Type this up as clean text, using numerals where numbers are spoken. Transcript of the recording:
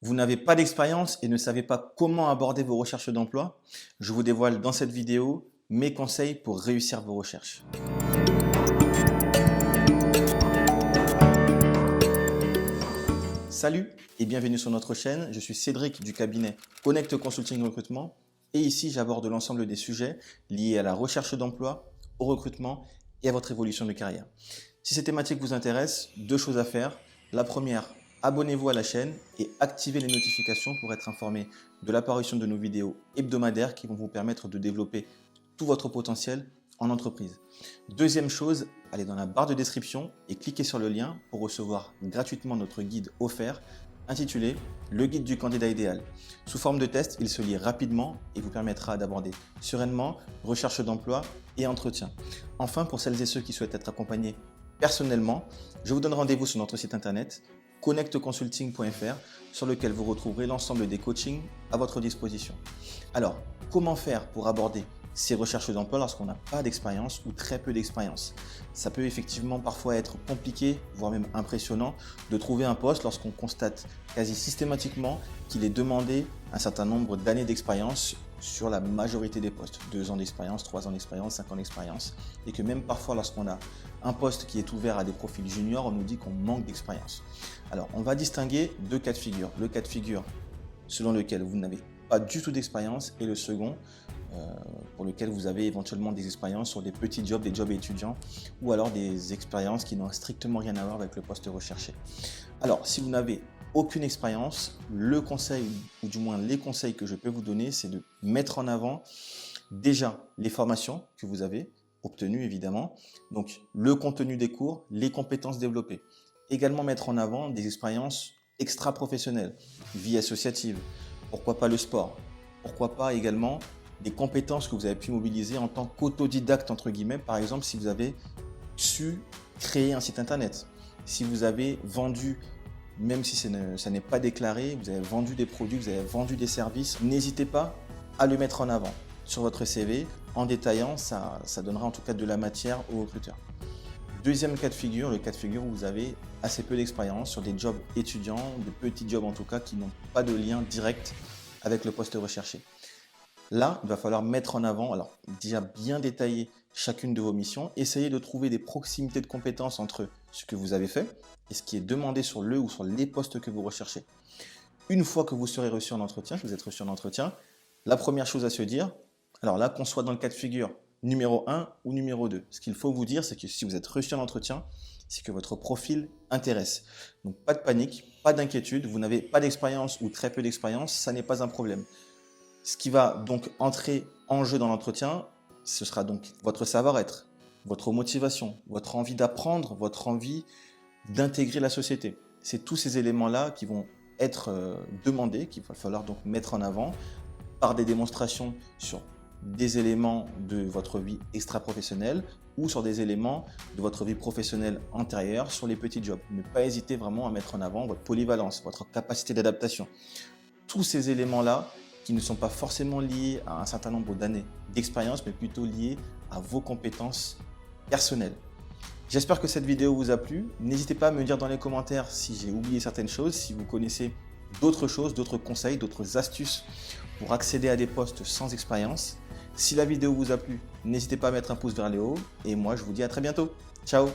Vous n'avez pas d'expérience et ne savez pas comment aborder vos recherches d'emploi? Je vous dévoile dans cette vidéo mes conseils pour réussir vos recherches. Salut et bienvenue sur notre chaîne. Je suis Cédric du cabinet Connect Consulting Recrutement et ici j'aborde l'ensemble des sujets liés à la recherche d'emploi, au recrutement et à votre évolution de carrière. Si ces thématiques vous intéressent, deux choses à faire. La première, abonnez-vous à la chaîne et activez les notifications pour être informé de l'apparition de nos vidéos hebdomadaires qui vont vous permettre de développer tout votre potentiel en entreprise. Deuxième chose, allez dans la barre de description et cliquez sur le lien pour recevoir gratuitement notre guide offert intitulé Le guide du candidat idéal. Sous forme de test, il se lit rapidement et vous permettra d'aborder sereinement recherche d'emploi et entretien. Enfin, pour celles et ceux qui souhaitent être accompagnés personnellement, je vous donne rendez-vous sur notre site internet connectconsulting.fr sur lequel vous retrouverez l'ensemble des coachings à votre disposition. Alors, comment faire pour aborder ces recherches d'emploi lorsqu'on n'a pas d'expérience ou très peu d'expérience? Ça peut effectivement parfois être compliqué, voire même impressionnant, de trouver un poste lorsqu'on constate quasi systématiquement qu'il est demandé un certain nombre d'années d'expérience sur la majorité des postes. 2 ans d'expérience, 3 ans d'expérience, 5 ans d'expérience. Et que même parfois lorsqu'on a un poste qui est ouvert à des profils juniors, on nous dit qu'on manque d'expérience. Alors, on va distinguer deux cas de figure. Le cas de figure selon lequel vous n'avez pas du tout d'expérience et le second pour lequel vous avez éventuellement des expériences sur des petits jobs, des jobs étudiants ou alors des expériences qui n'ont strictement rien à voir avec le poste recherché. Alors, si vous n'avez aucune expérience, le conseil, ou du moins les conseils que je peux vous donner, c'est de mettre en avant déjà les formations que vous avez obtenues évidemment, donc le contenu des cours, les compétences développées. Également mettre en avant des expériences extra-professionnelles, vie associative, pourquoi pas le sport, pourquoi pas également des compétences que vous avez pu mobiliser en tant qu'autodidacte entre guillemets, par exemple si vous avez su créer un site internet, si vous avez vendu, même si ça n'est pas déclaré, vous avez vendu des produits, vous avez vendu des services, n'hésitez pas à le mettre en avant sur votre CV en détaillant, ça donnera en tout cas de la matière aux recruteurs. Deuxième cas de figure, le cas de figure où vous avez assez peu d'expérience sur des jobs étudiants, de petits jobs en tout cas qui n'ont pas de lien direct avec le poste recherché. Là, il va falloir mettre en avant, alors déjà bien détailler chacune de vos missions, essayez de trouver des proximités de compétences entre ce que vous avez fait et ce qui est demandé sur le ou sur les postes que vous recherchez. Une fois que vous serez reçu en entretien, que vous êtes reçu en entretien, la première chose à se dire, alors là qu'on soit dans le cas de figure numéro 1 ou numéro 2, ce qu'il faut vous dire, c'est que si vous êtes reçu en entretien, c'est que votre profil intéresse. Donc pas de panique, pas d'inquiétude, vous n'avez pas d'expérience ou très peu d'expérience, ça n'est pas un problème. Ce qui va donc entrer en jeu dans l'entretien, ce sera donc votre savoir-être, votre motivation, votre envie d'apprendre, votre envie d'intégrer la société. C'est tous ces éléments-là qui vont être demandés, qu'il va falloir donc mettre en avant par des démonstrations sur des éléments de votre vie extra-professionnelle ou sur des éléments de votre vie professionnelle antérieure sur les petits jobs. Ne pas hésiter vraiment à mettre en avant votre polyvalence, votre capacité d'adaptation. Tous ces éléments-là qui ne sont pas forcément liés à un certain nombre d'années d'expérience, mais plutôt liés à vos compétences personnelles. J'espère que cette vidéo vous a plu. N'hésitez pas à me dire dans les commentaires si j'ai oublié certaines choses, si vous connaissez d'autres choses, d'autres conseils, d'autres astuces pour accéder à des postes sans expérience. Si la vidéo vous a plu, n'hésitez pas à mettre un pouce vers le haut et moi je vous dis à très bientôt. Ciao!